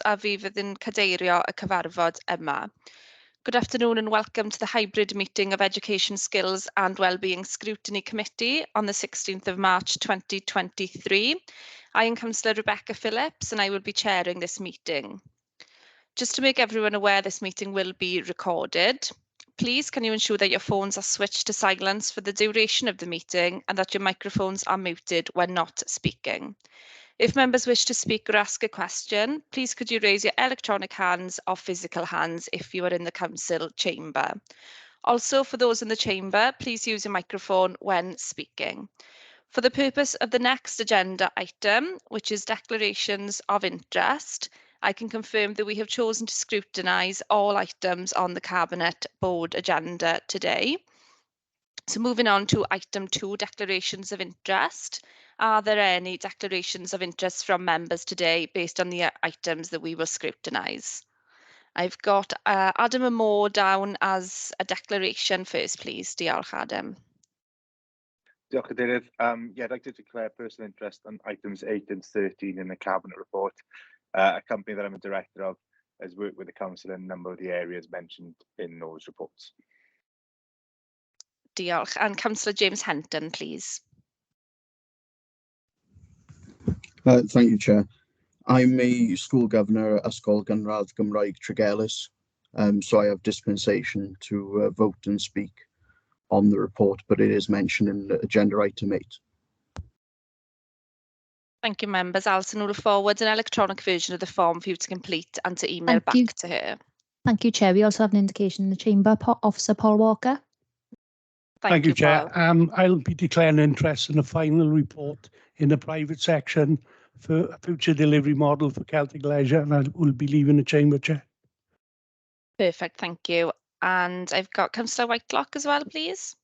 a fi fydd yn cadeirio y cyfarfod yma. Good afternoon and welcome to the hybrid meeting of Education Skills and Wellbeing Scrutiny Committee on the 16th of March 2023. I am Councillor Rebecca Phillips and I will be chairing this meeting. Just to make everyone aware, this meeting will be recorded. Please, can you ensure that your phones are switched to silence for the duration of the meeting and that your microphones are muted when not speaking. If members wish to speak or ask a question, please could you raise your electronic hands or physical hands if you are in the council chamber. Also, for those in the chamber, please use your microphone when speaking. For the purpose of the next agenda item, which is declarations of interest, I can confirm that we have chosen to scrutinise all items on the Cabinet Board agenda today. So moving on to item 2, declarations of interest. Are there any declarations of interest from members today based on the items that we will scrutinise? I've got Adam Moore down as a declaration first, please. Diolch, Adam. Diolch, Cadeirydd. I'd like to declare personal interest on items 8 and 13 in the Cabinet report. A company that I'm a director of has worked with the Council in a number of the areas mentioned in those reports. Diolch. And Councillor James Henton, please. Thank you, Chair. I'm a school governor at Ysgol Gynradd Gymraeg Tregellis, so I have dispensation to vote and speak on the report, but it is mentioned in agenda item 8. Thank you, members. Alison will forward an electronic version of the form for you to complete and to email back to her. Thank you, Chair. We also have an indication in the chamber. Officer Paul Walker. Thank you, Chair. Paul. I'll be declaring interest in the final report in the private section for a future delivery model for Celtic Leisure, and I will be leaving the chamber, Chair. Perfect, thank you. And I've got Councillor Whitelock as well, please.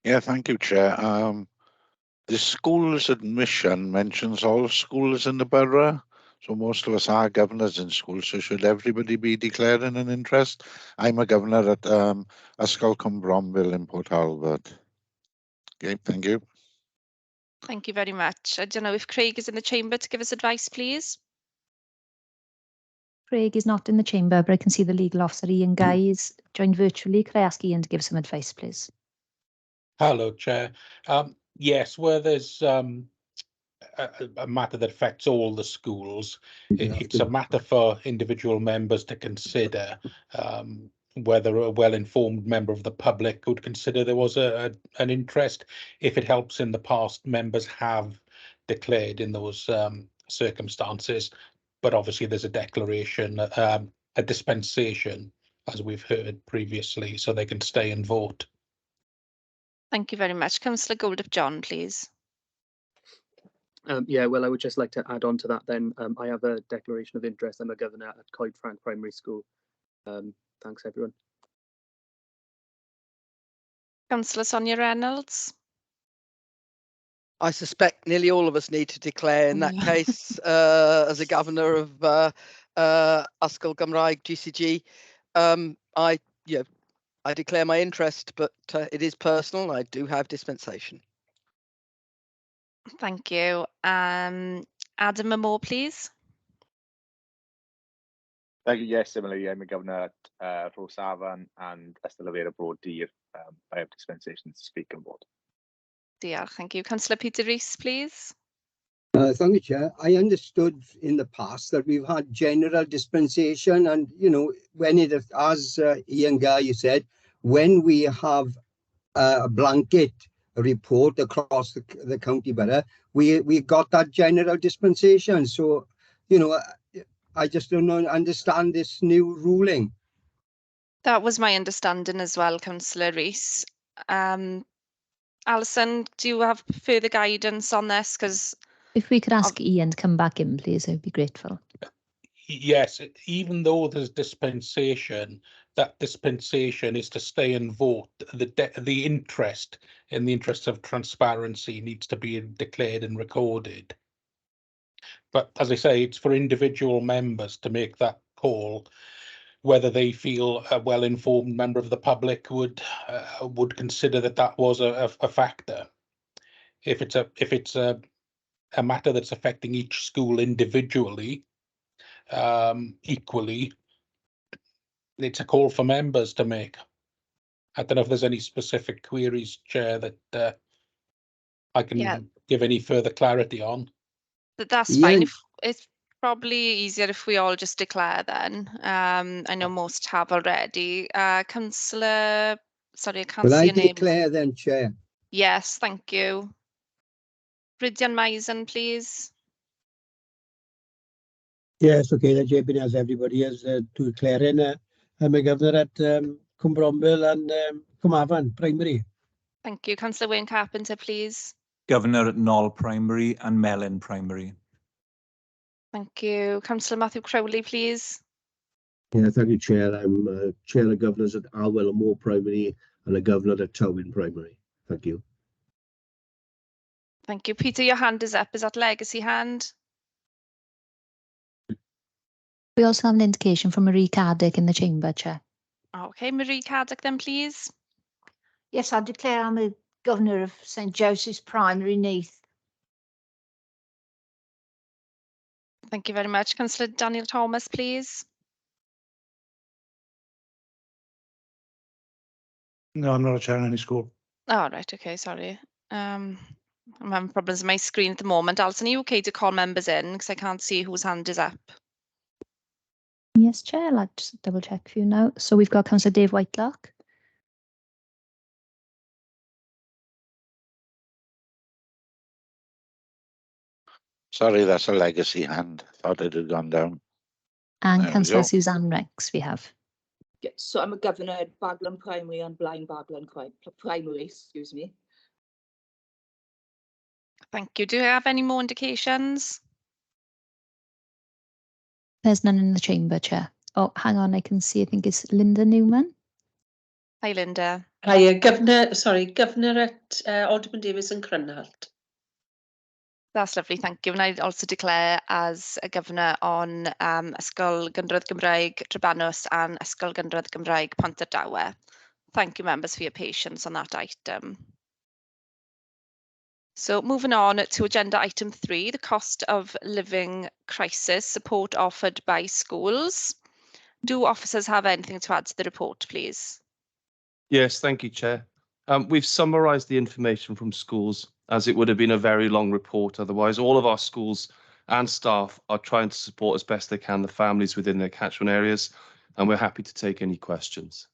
Yeah, thank you, Chair. The schools admission mentions all schools in the borough, so most of us are governors in schools, so should everybody be declaring an interest? I'm a governor at Ysgol Cwmbrombil in Port Talbot. Okay, thank you. Thank you very much. I don't know if Craig is in the chamber to give us advice, please. Craig is not in the chamber, but I can see the legal officer Ian Guy is joined virtually. Could I ask Ian to give some advice, please? Hello, Chair. Yes, where there's a matter that affects all the schools, it's a matter for individual members to consider whether a well-informed member of the public would consider there was an interest. If it helps in the past, members have declared in those circumstances, but obviously there's a declaration, a dispensation, as we've heard previously, so they can stay and vote. Thank you very much. Councillor Goldif-John, please. Well, I would just like to add on to that then. I have a declaration of interest. I'm a governor at Coed Frank Primary School. Thanks, everyone. Councillor Sonia Reynolds. I suspect nearly all of us need to declare in that case as a governor of Ysgol Gymraeg GCG. I declare my interest, but it is personal. I do have dispensation. Thank you. Adam Moore, please. Thank you. Yes, similarly, I'm a governor at Rhosafan and Ystalyfera Broad Deer. I have dispensation to speak on board. Diolch, thank you. Councillor Peter Rees, please. Thank you, Chair. I understood in the past that we've had general dispensation, and when it, as Ian Guy, you said, when we have a blanket report across the county borough, we got that general dispensation. So, I just don't understand this new ruling. That was my understanding as well, Councillor Rees. Alison, do you have further guidance on this? Because if we could ask Ian to come back in, please, I'd be grateful. Yes, even though there's dispensation, that dispensation is to stay and vote. The interest, in the interest of transparency, needs to be declared and recorded. But as I say, it's for individual members to make that call, whether they feel a well-informed member of the public would consider that was a factor. If it's a a matter that's affecting each school individually, equally, it's a call for members to make. I don't know if there's any specific queries, Chair, that I can give any further clarity on. That's fine. It's probably easier if we all just declare then. I know most have already. Councillor, sorry, I can't see your name. Will I declare then, Chair? Yes, thank you. Brydion Maisen, please. Yes, okay, then JB as everybody is to declaring I'm a governor at Cwmbrombil and Cwmavan Primary. Thank you. Councillor Wayne Carpenter, please. Governor at Knoll Primary and Melyn Primary. Thank you. Councillor Matthew Crowley, please. Yeah, thank you, Chair. I'm Chair of Governors at Arwell and Moor Primary and a Governor at Tywyn Primary. Thank you. Thank you. Peter, your hand is up. Is that legacy hand? We also have an indication from Marie Cardick in the chamber, Chair. Okay, Marie Cardick then, please. Yes, I declare I'm a governor of St Joseph's Primary, Neath. Thank you very much. Councillor Daniel Thomas, please. No, I'm not a chair in any school. Oh, right, okay, sorry. I'm having problems with my screen at the moment. Alison, are you okay to call members in? Because I can't see whose hand is up. Yes, Chair, I'll just double check for you now. So we've got Councillor Dave Whitelock. Sorry, that's a legacy hand. Thought it had gone down. And Councillor Suzanne Rex we have. So I'm a governor at Baglan Primary and Blind Baglan Primary, excuse me. Thank you. Do you have any more indications? There's none in the chamber, Chair. Oh, hang on, I can see, I think it's Linda Newman. Hi, Linda. Hi, Governor at Alderman Davies and Crynholt. That's lovely, thank you. And I also declare as a governor on Ysgol Gynradd Gymraeg Trebanws and Ysgol Gynradd Gymraeg Pontardawe. Thank you, members, for your patience on that item. So moving on to agenda item 3, the cost of living crisis support offered by schools. Do officers have anything to add to the report, please? Yes, thank you, Chair. We've summarised the information from schools, as it would have been a very long report otherwise. All of our schools and staff are trying to support as best they can the families within their catchment areas, and we're happy to take any questions.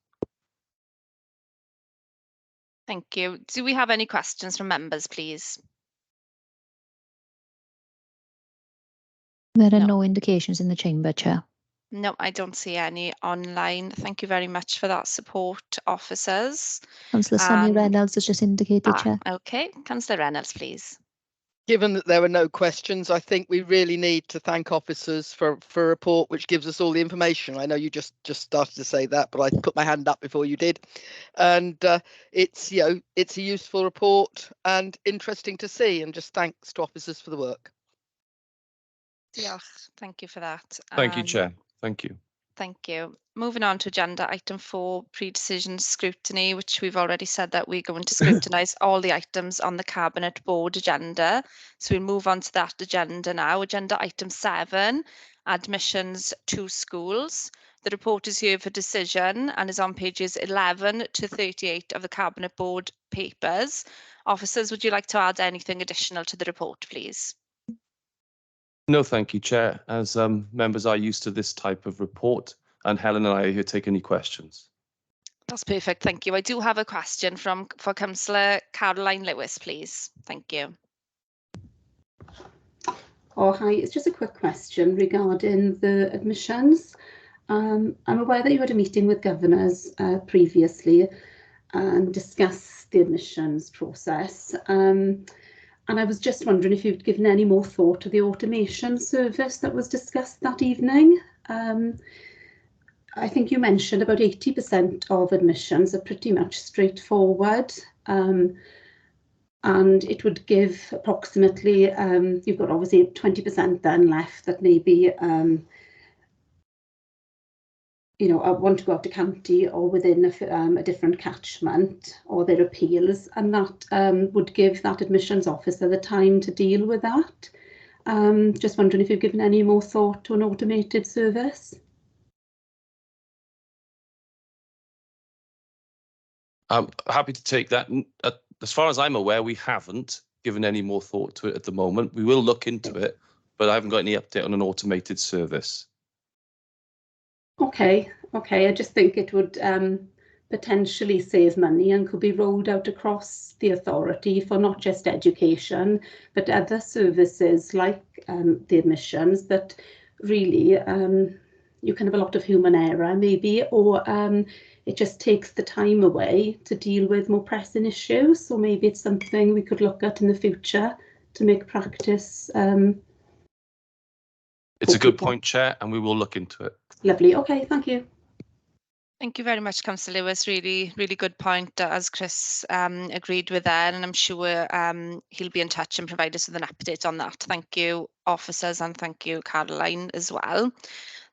Thank you. Do we have any questions from members, please? There are no indications in the chamber, Chair. No, I don't see any online. Thank you very much for that support, officers. Councillor Sonia Reynolds has just indicated, Chair. Okay, Councillor Reynolds, please. Given that there were no questions, I think we really need to thank officers for a report which gives us all the information. I know you just started to say that, but I put my hand up before you did. And it's a useful report and interesting to see, and just thanks to officers for the work. Diolch. Thank you for that. Thank you, Chair. Thank you. Thank you. Moving on to agenda item 4, pre-decision scrutiny, which we've already said that we're going to scrutinise all the items on the Cabinet Board agenda. So we'll move on to that agenda now. Agenda item 7, admissions to schools. The report is here for decision and is on pages 11 to 38 of the Cabinet Board papers. Officers, would you like to add anything additional to the report, please? No, thank you, Chair. As members are used to this type of report, and Helen and I are here to take any questions. That's perfect, thank you. I do have a question for Councillor Caroline Lewis, please. Thank you. Oh, hi. It's just a quick question regarding the admissions. I'm aware that you had a meeting with governors previously and discussed the admissions process. And I was just wondering if you'd given any more thought to the automation service that was discussed that evening. I think you mentioned about 80% of admissions are pretty much straightforward. And it would give approximately, you've got obviously 20% then left that maybe want to go out to county or within a different catchment, or their appeals, and that would give that admissions officer the time to deal with that. Just wondering if you've given any more thought to an automated service. I'm happy to take that. As far as I'm aware, we haven't given any more thought to it at the moment. We will look into it, but I haven't got any update on an automated service. Okay. I just think it would potentially save money and could be rolled out across the authority for not just education, but other services like the admissions that really you can have a lot of human error maybe, or it just takes the time away to deal with more pressing issues. So maybe it's something we could look at in the future to make practice. It's a good point, Chair, and we will look into it. Lovely. Okay, thank you. Thank you very much, Councillor Lewis. Really, really good point, as Chris agreed with there, and I'm sure he'll be in touch and provide us with an update on that. Thank you, officers, and thank you, Caroline, as well.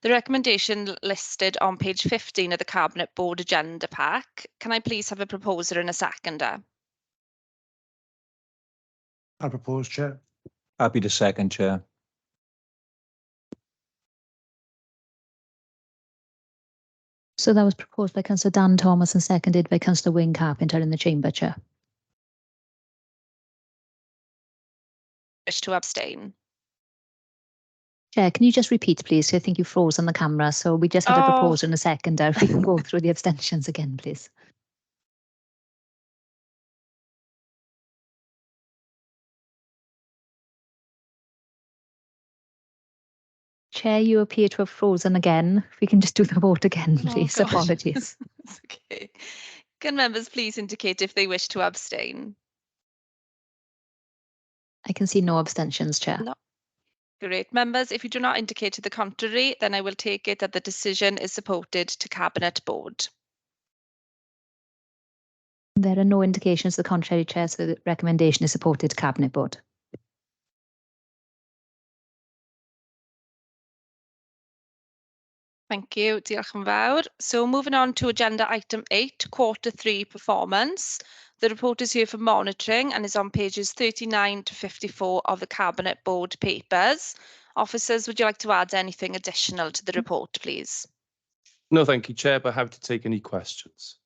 The recommendation listed on page 15 of the Cabinet Board Agenda Pack. Can I please have a proposer and a seconder? I propose, Chair. Happy to second, Chair. So that was proposed by Councillor Dan Thomas and seconded by Councillor Wayne Carpenter in the chamber, Chair. Wish to abstain? Chair, can you just repeat, please? I think you froze on the camera. So we just had a proposer and a seconder. If we can go through the abstentions again, please. Chair, you appear to have frozen again. If we can just do the vote again, please. Apologies. Okay. Can members please indicate if they wish to abstain? I can see no abstentions, Chair. No. Great. Members, if you do not indicate to the contrary, then I will take it that the decision is supported to Cabinet Board. There are no indications to the contrary, Chair, so the recommendation is supported to Cabinet Board. Thank you. Diolch yn fawr. So moving on to agenda item 8, quarter 3 performance. The report is here for monitoring and is on pages 39 to 54 of the Cabinet Board papers. Officers, would you like to add anything additional to the report, please? No, thank you, Chair, but happy to take any questions.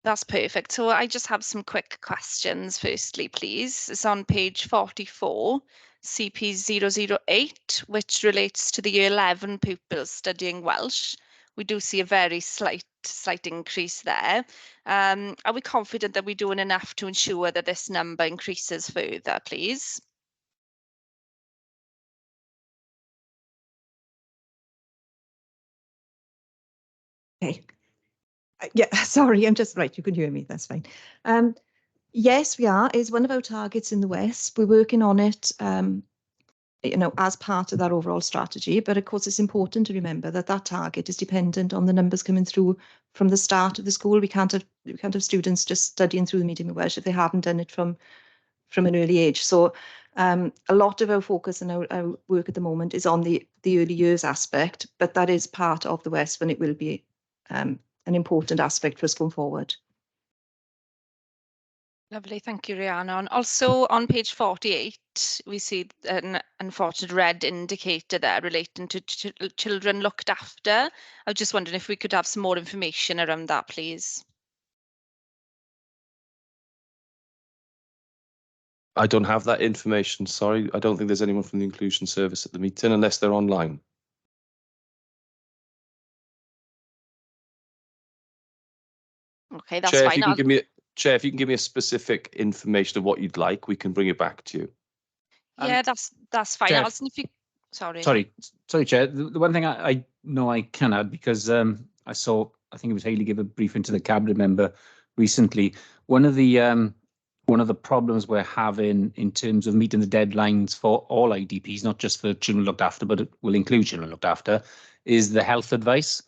That's perfect. So I just have some quick questions. Firstly, please. It's on page 44, CP008, which relates to the year 11 pupils studying Welsh. We do see a very slight increase there. Are we confident that we're doing enough to ensure that this number increases further, please? Okay. Yeah, sorry, I'm just right. You can hear me. That's fine. Yes, we are. It's one of our targets in the West. We're working on it, as part of that overall strategy. But of course, it's important to remember that that target is dependent on the numbers coming through from the start of the school. We can't have students just studying through the medium of Welsh if they haven't done it from an early age. So a lot of our focus and our work at the moment is on the early years aspect, but that is part of the West, and it will be an important aspect for us going forward. Lovely, thank you, Rhiannon. Also on page 48, we see an unfortunate red indicator there relating to children looked after. I was just wondering if we could have some more information around that, please. I don't have that information, sorry. I don't think there's anyone from the Inclusion Service at the meeting unless they're online. Okay, that's Chair, fine. Chair, if you can give me a specific information of what you'd like, we can bring it back to you. Yeah, that's fine. Chair, Alison, if you... Sorry, Chair. The one thing I know I can add, because I think it was Hayley give a briefing to the cabinet member recently. One of the problems we're having in terms of meeting the deadlines for all IDPs, not just for children looked after, but it will include children looked after, is the health advice.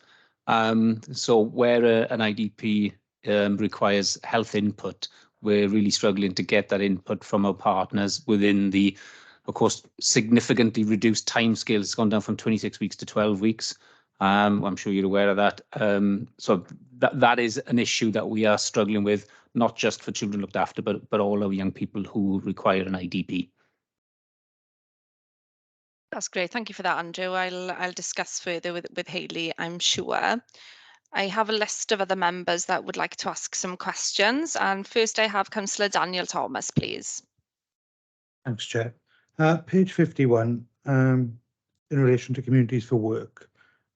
So where an IDP requires health input, we're really struggling to get that input from our partners within the, of course, significantly reduced timescale. It's gone down from 26 weeks to 12 weeks. I'm sure you're aware of that. So that is an issue that we are struggling with, not just for children looked after, but all our young people who require an IDP. That's great. Thank you for that, Andrew. I'll discuss further with Hayley, I'm sure. I have a list of other members that would like to ask some questions. And first I have Councillor Daniel Thomas, please. Thanks, Chair. Page 51, in relation to communities for work.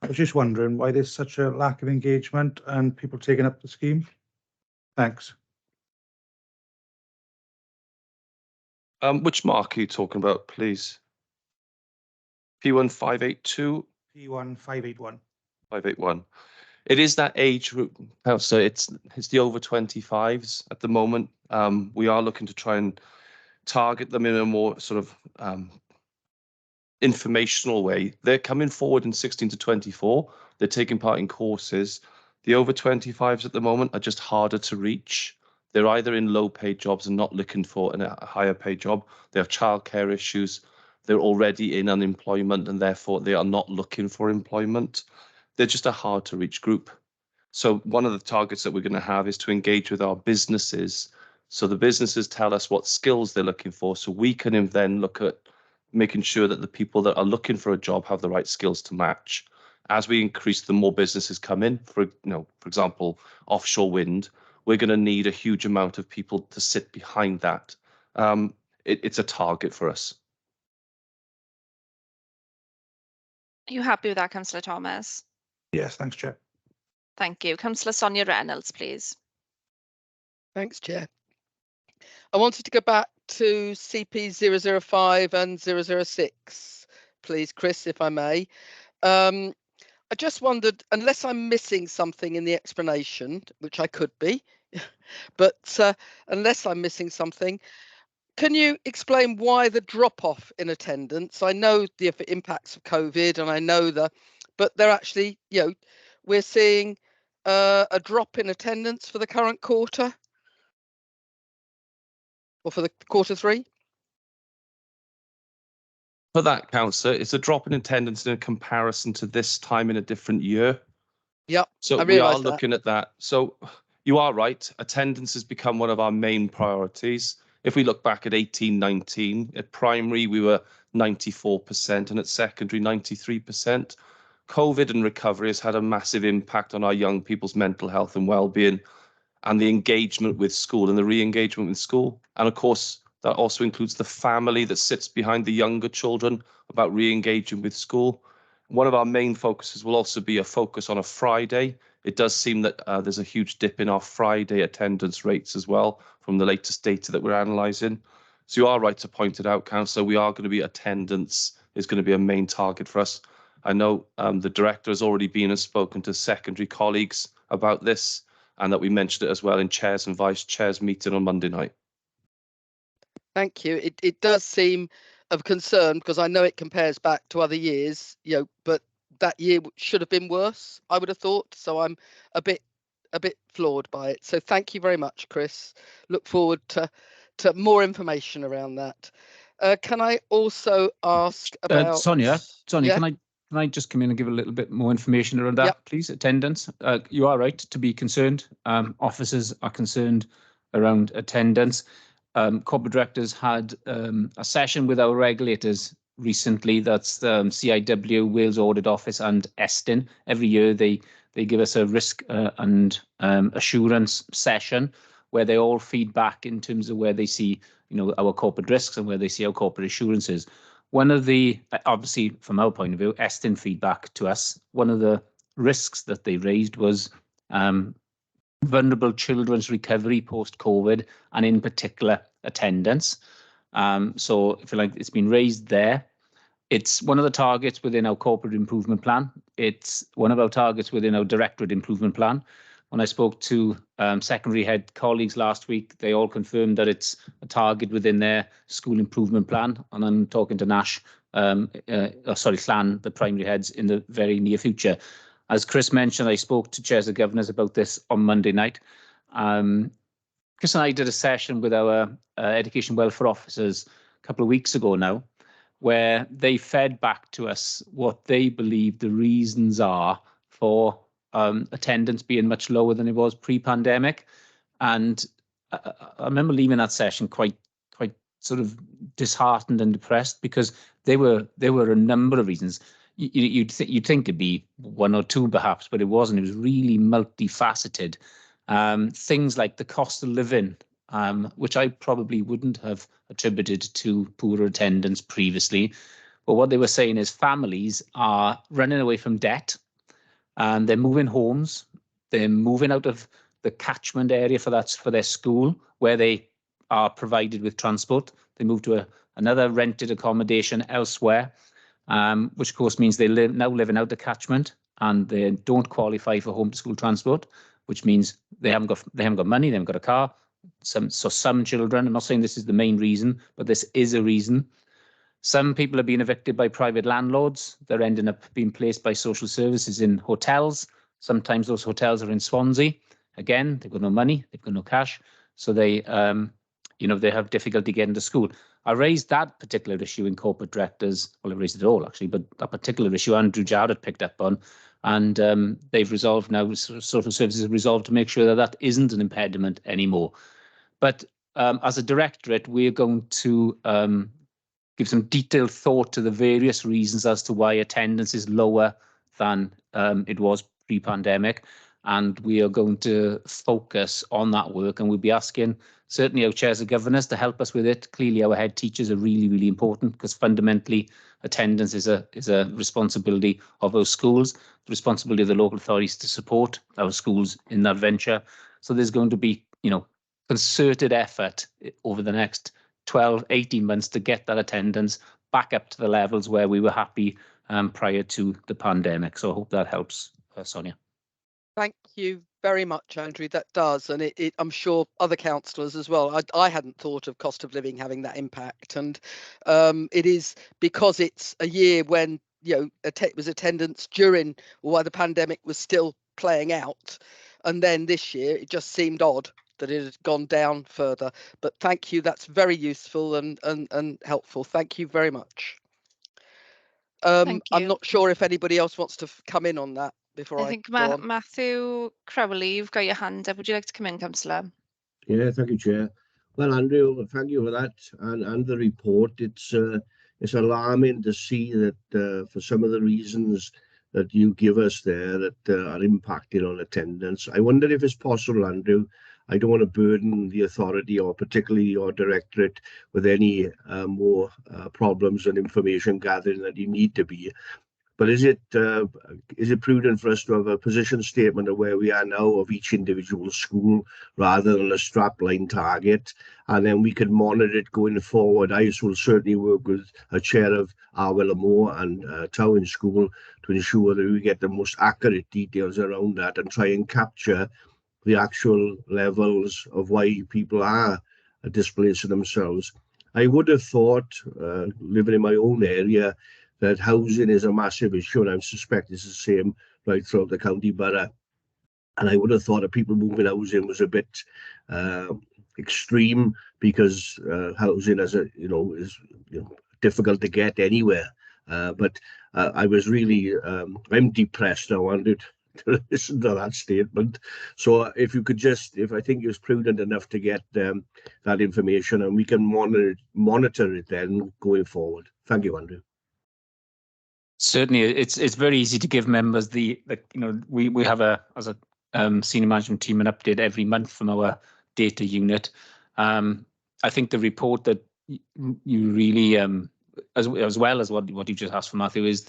I was just wondering why there's such a lack of engagement and people taking up the scheme. Thanks. Which mark are you talking about, please? P1582? P1581. 581. It is that age group, so it's the over 25s at the moment. We are looking to try and target them in a more sort of informational way. They're coming forward in 16 to 24. They're taking part in courses. The over 25s at the moment are just harder to reach. They're either in low paid jobs and not looking for a higher paid job. They have childcare issues. They're already in unemployment and therefore they are not looking for employment. They're just a hard to reach group. So one of the targets that we're going to have is to engage with our businesses. So the businesses tell us what skills they're looking for, so we can then look at making sure that the people that are looking for a job have the right skills to match. As we increase, the more businesses come in, for example, offshore wind, we're going to need a huge amount of people to sit behind that. It's a target for us. Are you happy with that, Councillor Thomas? Yes, thanks, Chair. Thank you. Councillor Sonia Reynolds, please. Thanks, Chair. I wanted to go back to CP 005 and 006, please, Chris, if I may. I just wondered, unless I'm missing something in the explanation, which I could be, but unless I'm missing something, can you explain why the drop-off in attendance? I know the impacts of COVID, and I know but they're actually, we're seeing a drop in attendance for the current quarter, or for the quarter 3. For that, Councillor, it's a drop in attendance in comparison to this time in a different year. Yep, so we are looking at that. So you are right. Attendance has become one of our main priorities. If we look back at 18-19, at primary we were 94% and at secondary 93%. COVID and recovery has had a massive impact on our young people's mental health and well-being and the engagement with school and the re-engagement with school. And of course, that also includes the family that sits behind the younger children about re-engaging with school. One of our main focuses will also be a focus on a Friday. It does seem that there's a huge dip in our Friday attendance rates as well from the latest data that we're analysing. So you are right to point it out, Councillor. We are going to be attendance is going to be a main target for us. I know the director has already been and spoken to secondary colleagues about this, and that we mentioned it as well in chairs and vice chairs meeting on Monday night. Thank you. It does seem of concern because I know it compares back to other years, but that year should have been worse, I would have thought. So I'm a bit floored by it. So thank you very much, Chris. Look forward to more information around that. Can I also ask about Sonia, yeah? Can I just come in and give a little bit more information around that, please? Attendance. You are right to be concerned. Officers are concerned around attendance. Corporate directors had a session with our regulators recently. That's CIW, Wales Audit Office, and Estin. Every year they give us a risk and assurance session where they all feed back in terms of where they see, our corporate risks and where they see our corporate assurances. One of the, obviously from our point of view, Estin feedback to us, one of the risks that they raised was vulnerable children's recovery post-COVID, and in particular attendance. So if you like, it's been raised there. It's one of the targets within our corporate improvement plan. It's one of our targets within our directorate improvement plan. When I spoke to secondary head colleagues last week, they all confirmed that it's a target within their school improvement plan. And I'm talking to Nash, Llan, the primary heads, in the very near future. As Chris mentioned, I spoke to chairs of governors about this on Monday night. Chris and I did a session with our education welfare officers a couple of weeks ago now, where they fed back to us what they believe the reasons are for attendance being much lower than it was pre-pandemic. And I remember leaving that session quite sort of disheartened and depressed, because there were a number of reasons. You'd think it'd be one or two perhaps, but it wasn't. It was really multifaceted. Things like the cost of living, which I probably wouldn't have attributed to poor attendance previously. But what they were saying is families are running away from debt, and they're moving homes. They're moving out of the catchment area for their school, where they are provided with transport. They move to another rented accommodation elsewhere, which of course means they now living out the catchment, and they don't qualify for home to school transport, which means they haven't got money, they haven't got a car. Some children, I'm not saying this is the main reason, but this is a reason. Some people are being evicted by private landlords. They're ending up being placed by social services in hotels. Sometimes those hotels are in Swansea. Again, they've got no money, they've got no cash, so they have difficulty getting to school. I raised that particular issue in corporate directors. Well, I raised it all actually, but that particular issue Andrew Jarrett picked up on, and they've resolved now. Social services have resolved to make sure that isn't an impediment anymore. But as a directorate, we're going to give some detailed thought to the various reasons as to why attendance is lower than it was pre-pandemic. And we are going to focus on that work, and we'll be asking certainly our chairs of governors to help us with it. Clearly, our head teachers are really, really important, because fundamentally attendance is a responsibility of our schools, the responsibility of the local authorities to support our schools in that venture. So there's going to be, concerted effort over the next 12, 18 months to get that attendance back up to the levels where we were happy prior to the pandemic. So I hope that helps, Sonia. Thank you very much, Andrew. That does, and I'm sure other councillors as well. I hadn't thought of cost of living having that impact, and it is because it's a year when it was attendance during while the pandemic was still playing out, and then this year it just seemed odd that it had gone down further. But thank you. That's very useful and helpful. Thank you very much. I'm not sure if anybody else wants to come in on that before I think go on. Matthew Crowley, you've got your hand up. Would you like to come in, Councillor? Yeah, thank you, Chair. Well, Andrew, thank you for that and the report. It's alarming to see that for some of the reasons that you give us there that are impacting on attendance. I wonder if it's possible, Andrew. I don't want to burden the authority or particularly your directorate with any more problems and information gathering that you need to be. But is it prudent for us to have a position statement of where we are now of each individual school rather than a strapline target, and then we can monitor it going forward? I will certainly work with a chair of Arwell and Town School to ensure that we get the most accurate details around that and try and capture the actual levels of why people are displacing themselves. I would have thought, living in my own area, that housing is a massive issue, and I suspect it's the same right throughout the county borough. And I would have thought that people moving housing was a bit extreme, because housing is difficult to get anywhere. But I was really, I'm depressed now, Andrew, to listen to that statement. So if you could if I think it was prudent enough to get that information, and we can monitor it then going forward. Thank you, Andrew. Certainly, it's very easy to give members we have as a senior management team an update every month from our data unit. I think the report that you really as well as what you just asked for, Matthew, is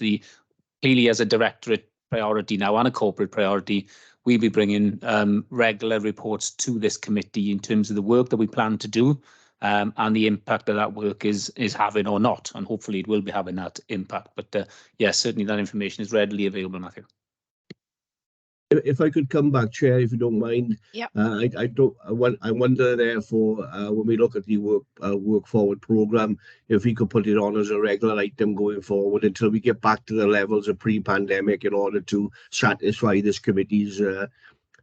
clearly as a directorate priority now and a corporate priority. We'll be bringing regular reports to this committee in terms of the work that we plan to do. And the impact that work is having or not, and hopefully it will be having that impact. But yes, certainly that information is readily available, Matthew. If I could come back, Chair, if you don't mind. Yep. I wonder, therefore, when we look at the work forward programme, if we could put it on as a regular item going forward until we get back to the levels of pre-pandemic, in order to satisfy this committee's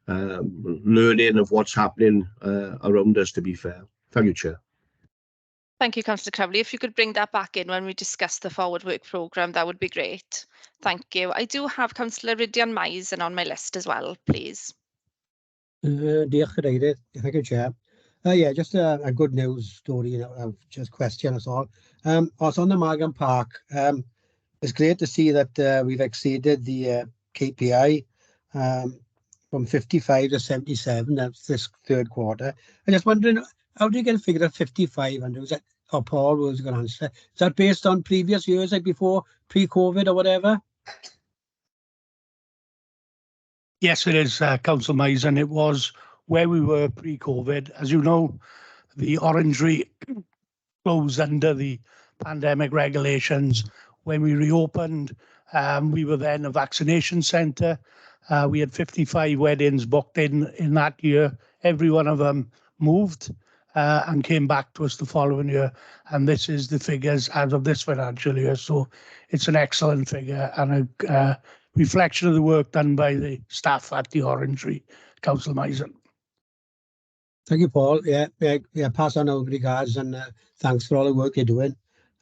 learning of what's happening around us. To be fair, thank you, Chair. Thank you, Councillor Crowley. If you could bring that back in when we discuss the forward work programme, that would be great. Thank you. I do have Councillor Rydion Maisen on my list as well, please. Diolch, Cadeirydd. Thank you, Chair. Yeah, just a good news story, just question, that's all. Also on the Margam Park, it's great to see that we've exceeded the KPI from 55 to 77. That's this third quarter. I'm just wondering, how do you get a figure of 55? And was that, or Paul was going to answer? Is that based on previous years, like before, pre-COVID or whatever? Yes, it is, Councillor Maisen. It was where we were pre-COVID. As you know, the Orangery closed under the pandemic regulations. When we reopened, we were then a vaccination centre. We had 55 weddings booked in that year. Every one of them moved and came back to us the following year. And this is the figures as of this financial year. So it's an excellent figure and a reflection of the work done by the staff at the Orangery, Councillor Maisen. Thank you, Paul. Yeah, pass on our regards and thanks for all the work you're doing.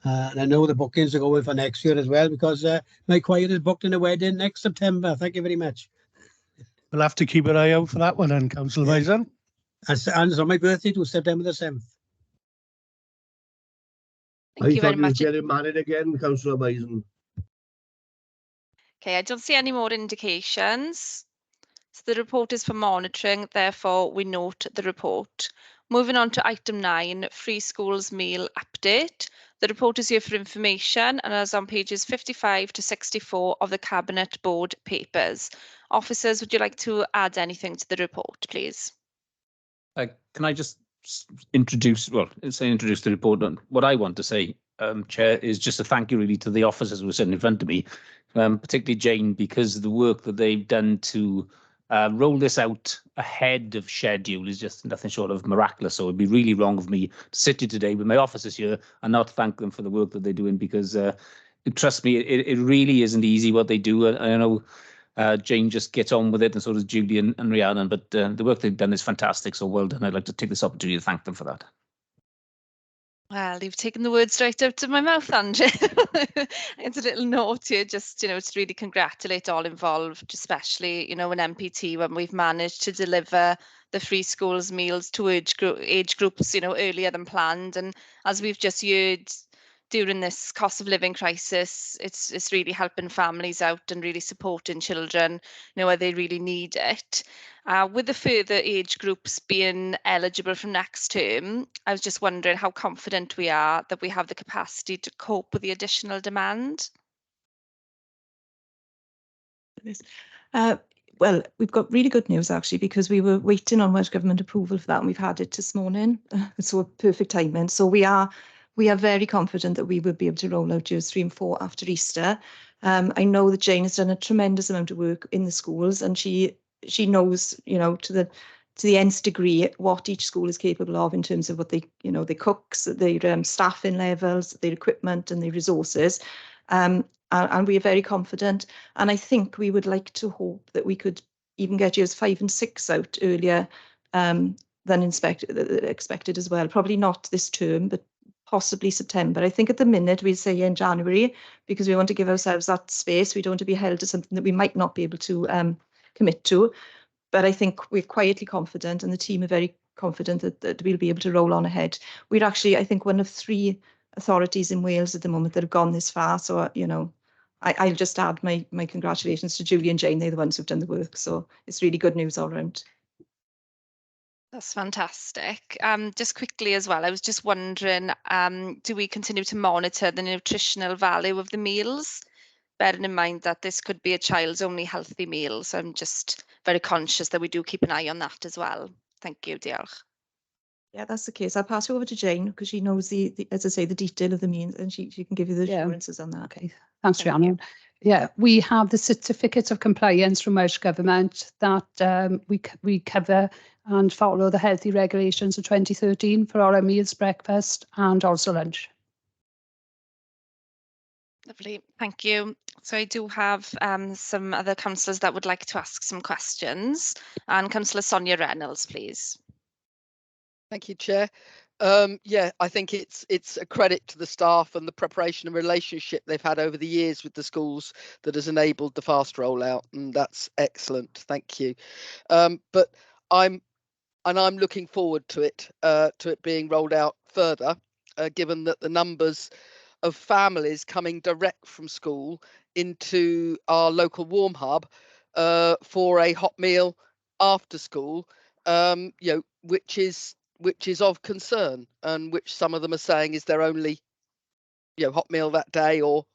And I know the bookings are going for next year as well, because my choir is booked in a wedding next September. Thank you very much. We'll have to keep an eye out for that one then, Councillor Maisen. And it's on my birthday too, September the 7th. Thank you very much. Getting married again, Councillor Maisen. Okay, I don't see any more indications. So the report is for monitoring, therefore we note the report. Moving on to item 9, Free Schools Meal Update. The report is here for information and is on pages 55 to 64 of the Cabinet Board papers. Officers, would you like to add anything to the report, please? Can I just introduce the report? And what I want to say, Chair, is just a thank you really to the officers who are sitting in front of me, particularly Jane, because the work that they've done to roll this out ahead of schedule is just nothing short of miraculous. So it'd be really wrong of me to sit here today with my officers here and not thank them for the work that they're doing, because trust me, it really isn't easy what they do. I know Jane just gets on with it, and so does Julie and Rhiannon, but the work they've done is fantastic. So well done. I'd like to take this opportunity to thank them for that. Well, you've taken the words right out of my mouth, Andrew. It's a little note here, just, to really congratulate all involved, especially, an MPT, when we've managed to deliver the free schools meals to age groups, earlier than planned. And as we've just heard, during this cost of living crisis, it's really helping families out and really supporting children, where they really need it. With the further age groups being eligible from next term, I was just wondering how confident we are that we have the capacity to cope with the additional demand. Well, we've got really good news actually, because we were waiting on Welsh Government approval for that, and we've had it this morning. So perfect timing. So we are very confident that we will be able to roll out years 3 and 4 after Easter. I know that Jane has done a tremendous amount of work in the schools, and she knows, to the nth degree what each school is capable of in terms of what they, their cooks, their staffing levels, their equipment and their resources. And we are very confident. And I think we would like to hope that we could even get years 5 and 6 out earlier than expected as well. Probably not this term, but possibly September. I think at the minute we'll say in January, because we want to give ourselves that space. We don't want to be held to something that we might not be able to commit to. But I think we're quietly confident, and the team are very confident that we'll be able to roll on ahead. We're actually, I think, one of 3 authorities in Wales at the moment that have gone this far. So, I'll just add my congratulations to Julie and Jane. They're the ones who've done the work. So it's really good news all around. That's fantastic. Just quickly as well, I was just wondering, do we continue to monitor the nutritional value of the meals? Bearing in mind that this could be a child's only healthy meal. So I'm just very conscious that we do keep an eye on that as well. Thank you, diolch. Yeah, that's the case. I'll pass you over to Jane, because she knows the as I say, the detail of the means, and she can give you the assurances on that. Okay, thanks, Rhiannon. Yeah, we have the certificate of compliance from Welsh Government that we cover and follow the healthy regulations of 2013 for all our meals, breakfast and also lunch. Lovely, thank you. So I do have some other councillors that would like to ask some questions. And Councillor Sonia Reynolds, please. Thank you, Chair. Yeah, I think it's a credit to the staff and the preparation and relationship they've had over the years with the schools that has enabled the fast rollout, and that's excellent. Thank you. But I'm looking forward to it being rolled out further, given that the numbers of families coming direct from school into our local warm hub for a hot meal after school, which is of concern, and which some of them are saying is their only hot meal that day, or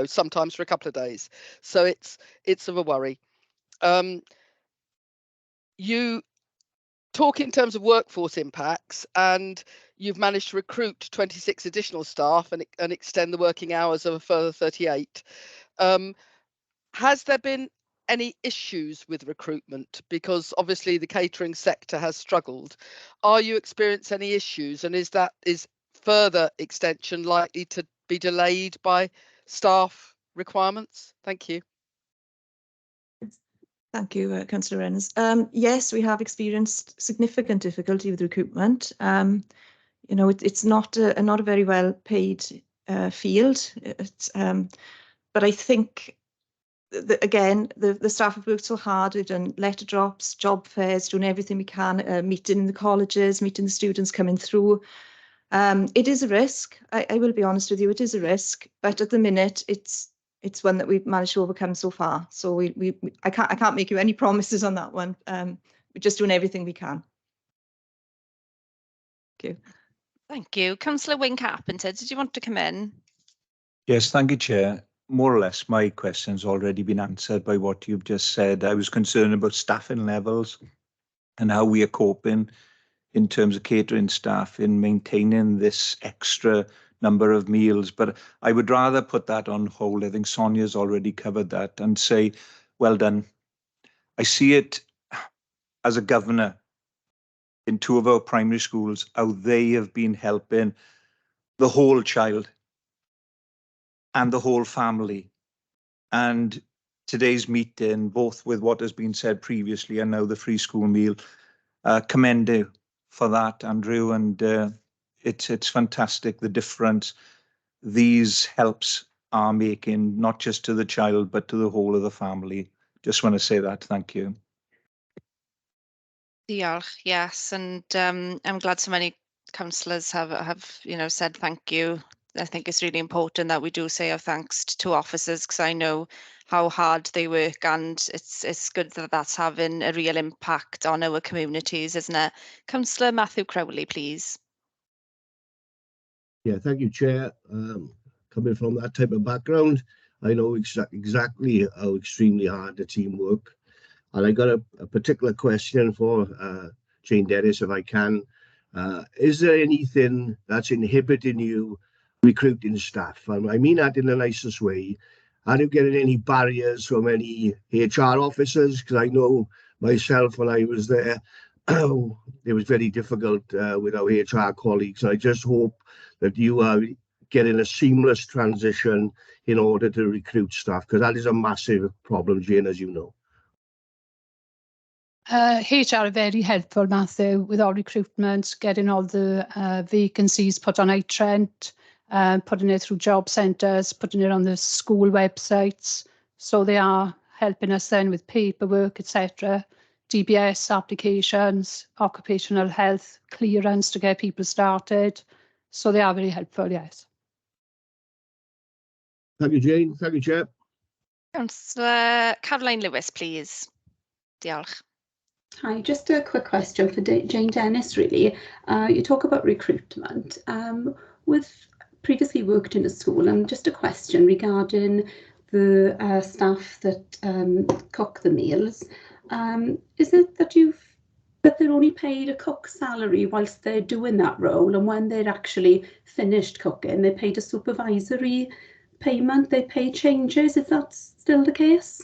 sometimes for a couple of days. So it's of a worry. You talk in terms of workforce impacts, and you've managed to recruit 26 additional staff and extend the working hours of a further 38. Has there been any issues with recruitment? Because obviously the catering sector has struggled. Are you experiencing any issues, and is further extension likely to be delayed by staff requirements? Thank you. Thank you, Councillor Rennes. Yes, we have experienced significant difficulty with recruitment. It's not a very well paid field. But I think again, the staff have worked so hard. We've done letter drops, job fairs, doing everything we can, meeting in the colleges, meeting the students coming through. It is a risk. I will be honest with you, it is a risk. But at the minute, it's one that we've managed to overcome so far. So I can't make you any promises on that one. We're just doing everything we can. Thank you. Thank you. Councillor Wayne Carpenter, did you want to come in? Yes, thank you, Chair. More or less, my question's already been answered by what you've just said. I was concerned about staffing levels and how we are coping in terms of catering staff in maintaining this extra number of meals. But I would rather put that on hold. I think Sonia's already covered that, and say, well done. I see it as a governor in 2 of our primary schools, how they have been helping the whole child and the whole family. And today's meeting, both with what has been said previously and now the free school meal, commend you for that, Andrew. And it's fantastic, the difference these helps are making, not just to the child, but to the whole of the family. Just want to say that. Thank you. Diolch, yes, and I'm glad so many councillors have said thank you. I think it's really important that we do say our thanks to officers, because I know how hard they work, and it's good that that's having a real impact on our communities, isn't it? Councillor Matthew Crowley, please. Yeah, thank you, Chair. Coming from that type of background, I know exactly how extremely hard the team work. And I got a particular question for Jane Dennis, if I can. Is there anything that's inhibiting you recruiting staff? And I mean that in the nicest way. Are you getting any barriers from any HR officers? Because I know myself, when I was there, it was very difficult with our HR colleagues. I just hope that you are getting a seamless transition in order to recruit staff, because that is a massive problem, Jane, as you know. HR are very helpful, Matthew, with our recruitment, getting all the vacancies put on iTrent, putting it through job centres, putting it on the school websites. So they are helping us then with paperwork, etc., DBS applications, occupational health clearance to get people started. So they are very helpful, yes. Thank you, Jane. Thank you, Chair. Councillor Caroline Lewis, please. Diolch. Hi, just a quick question for Jane Dennis, really. You talk about recruitment. With previously worked in a school, and just a question regarding the staff that cook the meals. Is it that they're only paid a cook's salary whilst they're doing that role, and when they're actually finished cooking, they're paid a supervisory payment, they pay changes? Is that still the case?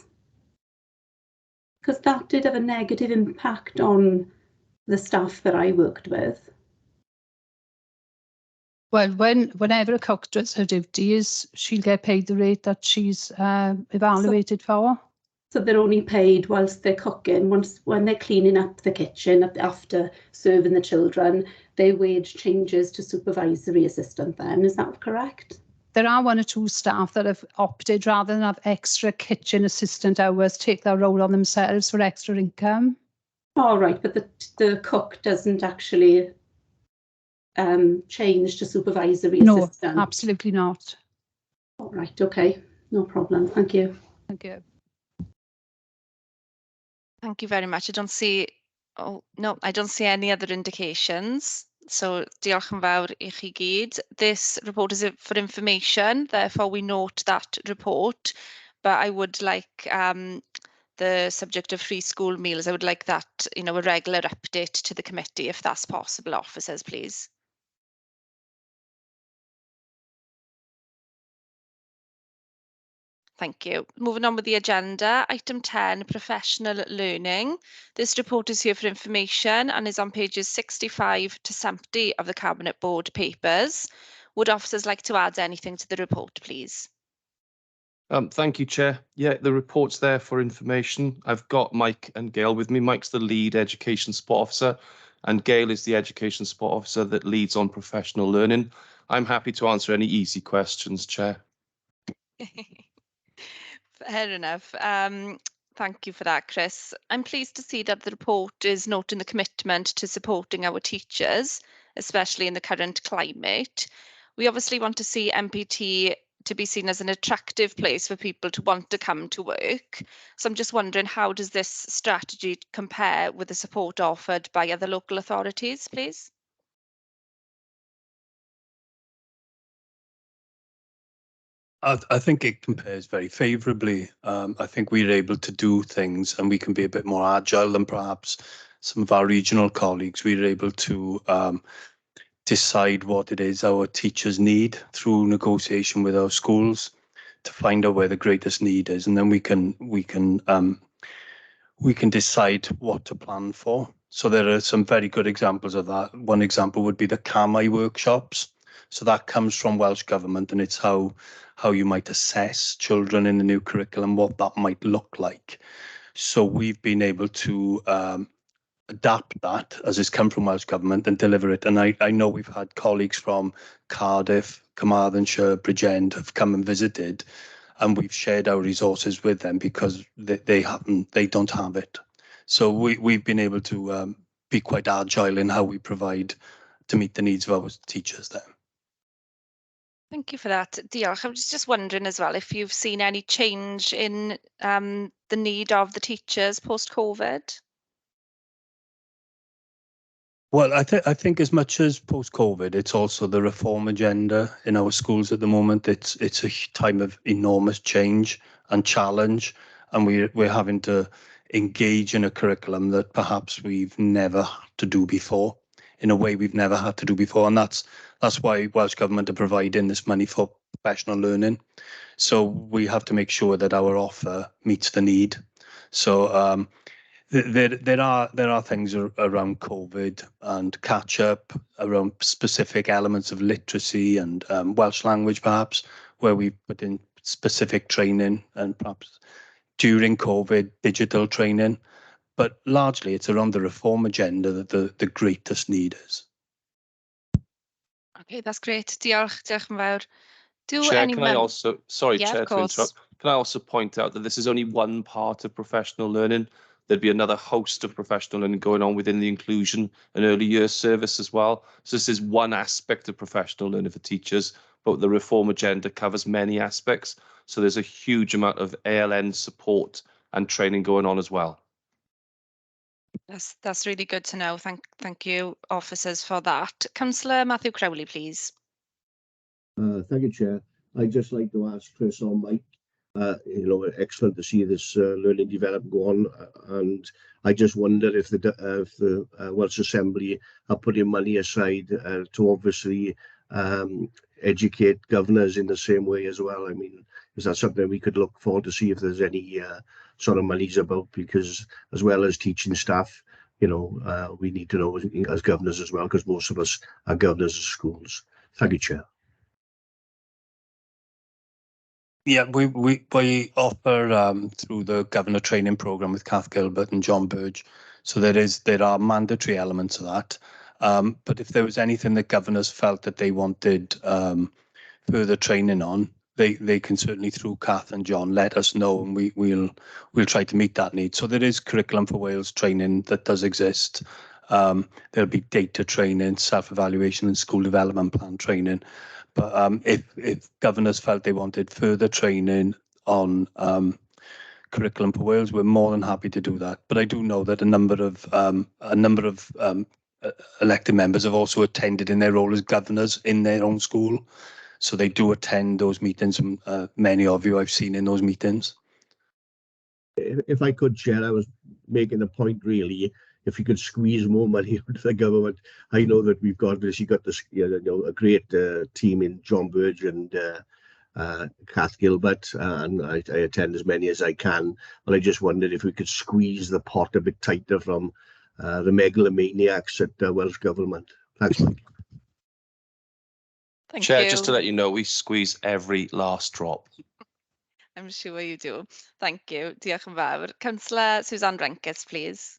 Because that did have a negative impact on the staff that I worked with. Well, whenever a cook does her duties, she'll get paid the rate that she's evaluated for. So they're only paid whilst they're cooking. When they're cleaning up the kitchen after serving the children, their wage changes to supervisory assistant then, is that correct? There are one or two staff that have opted, rather than have extra kitchen assistant hours, take that role on themselves for extra income. All right, but the cook doesn't actually change to supervisory assistant? No, absolutely not. All right, okay, no problem, thank you. Thank you. Thank you very much. I don't see, oh no, I don't see any other indications. So diolch yn fawr I chi gyd. This report is for information, therefore we note that report, but I would like the subject of free school meals, I would like that, you know, a regular update to the committee if that's possible, officers, please. Thank you. Moving on with the agenda, item 10, professional learning. This report is here for information and is on pages 65 to 70 of the Cabinet Board papers. Would officers like to add anything to the report, please? Thank you, Chair. Yeah, the report's there for information. I've got Mike and Gail with me. Mike's the lead education support officer and Gail is the education support officer that leads on professional learning. I'm happy to answer any easy questions, Chair. Fair enough. Thank you for that, Chris. I'm pleased to see that the report is noting the commitment to supporting our teachers, especially in the current climate. We obviously want to see MPT to be seen as an attractive place for people to want to come to work. So I'm just wondering, how does this strategy compare with the support offered by other local authorities, please? I think it compares very favourably. I think we're able to do things and we can be a bit more agile than perhaps some of our regional colleagues. We're able to decide what it is our teachers need through negotiation with our schools to find out where the greatest need is, and then we can decide what to plan for. So there are some very good examples of that. One example would be the CAMI workshops. So that comes from Welsh Government, and it's how you might assess children in the new curriculum, what that might look like. So we've been able to adapt that as it's come from Welsh Government and deliver it. And I know we've had colleagues from Cardiff, Carmarthenshire, Bridgend have come and visited, and we've shared our resources with them because they don't have it. So we've been able to be quite agile in how we provide to meet the needs of our teachers there. Thank you for that, Diolch. I was just wondering as well if you've seen any change in the need of the teachers post-COVID. Well, I think as much as post-COVID, it's also the reform agenda in our schools at the moment. It's a time of enormous change and challenge, and we're having to engage in a curriculum that perhaps we've never had to do before, in a way we've never had to do before, and that's why Welsh Government are providing this money for professional learning. So we have to make sure that our offer meets the need. So there are things around COVID and catch up around specific elements of literacy and Welsh language, perhaps, where we put in specific training and perhaps during COVID digital training. But largely, it's around the reform agenda that the greatest need is. Okay, that's great. Diolch yn fawr. Chair, can I also, sorry, Yeah, Chair, to interrupt. Can I also point out that this is only one part of professional learning? There'd be another host of professional learning going on within the inclusion and early years service as well. So this is one aspect of professional learning for teachers, but the reform agenda covers many aspects. So there's a huge amount of ALN support and training going on as well. That's really good to know. Thank you, officers, for that. Councillor Matthew Crowley, please. Thank you, Chair. I'd just like to ask Chris or Mike, excellent to see this learning development go on, and I just wonder if the Welsh Assembly are putting money aside to obviously educate governors in the same way as well. I mean, is that something we could look forward to see if there's any sort of monies about? Because as well as teaching staff, we need to know as governors as well, because most of us are governors of schools. Thank you, Chair. Yeah, we offer through the governor training program with Kath Gilbert and John Burge. So there are mandatory elements of that. But if there was anything that governors felt that they wanted further training on, they can certainly, through Kath and John, let us know, and we'll try to meet that need. So there is Curriculum for Wales training that does exist. There'll be data training, self-evaluation and school development plan training. But if governors felt they wanted further training on Curriculum for Wales, we're more than happy to do that. But I do know that a number of elected members have also attended in their role as governors in their own school. So they do attend those meetings, and many of you I've seen in those meetings. If I could, Chair, I was making the point really, if you could squeeze more money into the government. I know that we've got this, a great team in John Burge and Kath Gilbert, and I attend as many as I can. But I just wondered if we could squeeze the pot a bit tighter from the megalomaniacs at the Welsh Government. Thanks, Mike. Thank Chair, you. just to let you know, we squeeze every last drop. I'm sure you do. Thank you. Diolch yn fawr. Councillor Suzanne Renkes, please.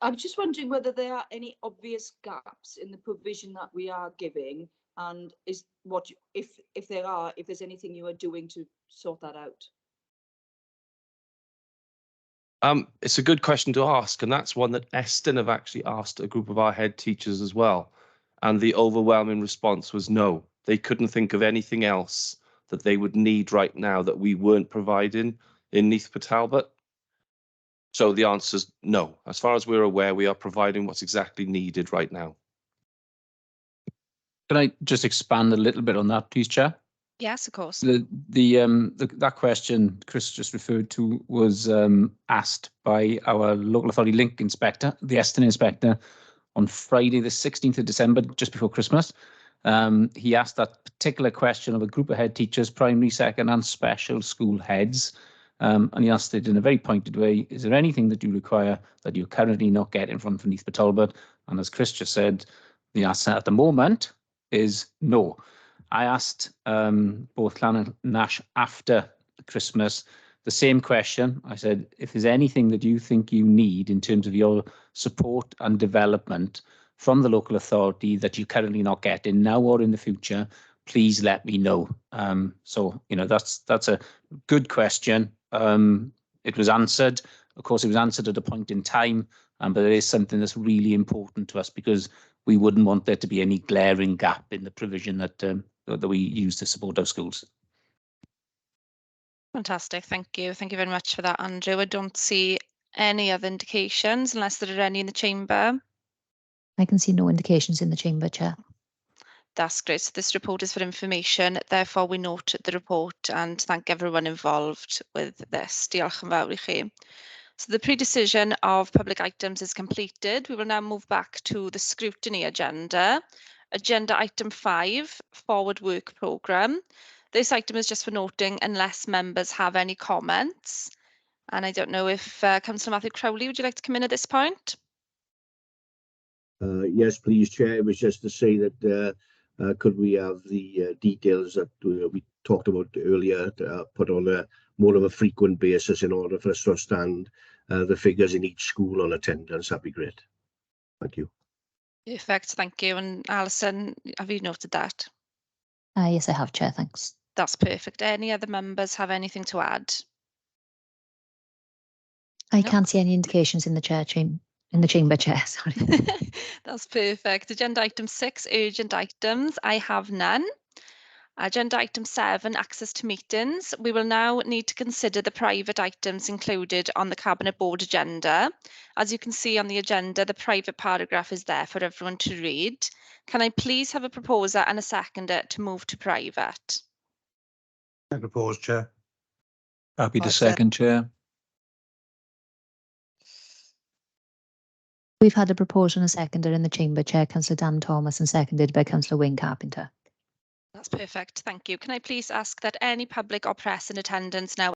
I'm just wondering whether there are any obvious gaps in the provision that we are giving, and if there's anything you are doing to sort that out. It's a good question to ask, and that's one that Eston have actually asked a group of our head teachers as well. And the overwhelming response was no. They couldn't think of anything else that they would need right now that we weren't providing in Neath for Talbot. So the answer is no. As far as we're aware, we are providing what's exactly needed right now. Can I just expand a little bit on that, please, Chair? Yes, of course. That question Chris just referred to was asked by our local authority link inspector, the Eston inspector, on Friday, the 16th of December, just before Christmas. He asked that particular question of a group of head teachers, primary, second and special school heads. And he asked it in a very pointed way. Is there anything that you require that you're currently not getting from Neath for Talbot? And as Chris just said, the answer at the moment is no. I asked both Clan and Nash after Christmas the same question. I said, if there's anything that you think you need in terms of your support and development from the local authority that you're currently not getting now or in the future, please let me know. So, that's a good question. It was answered. Of course, it was answered at a point in time, but it is something that's really important to us because we wouldn't want there to be any glaring gap in the provision that we use to support our schools. Fantastic. Thank you. Thank you very much for that, Andrew. I don't see any other indications unless there are any in the chamber. I can see no indications in the chamber, Chair. That's great. So this report is for information. Therefore, we note the report and thank everyone involved with this. Diolch yn fawr I chi. So the pre-decision of public items is completed. We will now move back to the scrutiny agenda. Agenda item 5, forward work programme. This item is just for noting unless members have any comments. And I don't know if Councillor Matthew Crowley, would you like to come in at this point? Yes, please, Chair. It was just to say that could we have the details that we talked about earlier put on a more of a frequent basis in order for us to understand the figures in each school on attendance. That'd be great. Thank you. Perfect, thank you. And Alison, have you noted that? Yes, I have, Chair, thanks. That's perfect. Any other members have anything to add? I can't see any indications in the chamber, Chair, sorry. That's perfect. Agenda item 6, urgent items. I have none. Agenda item 7, access to meetings. We will now need to consider the private items included on the Cabinet Board agenda. As you can see on the agenda, the private paragraph is there for everyone to read. Can I please have a proposer and a seconder to move to private? I propose, Chair. Happy to second, Chair. We've had a proposer and a seconder in the chamber, Chair, Councillor Dan Thomas, and seconded by Councillor Wayne Carpenter. That's perfect. Thank you. Can I please ask that any public or press in attendance now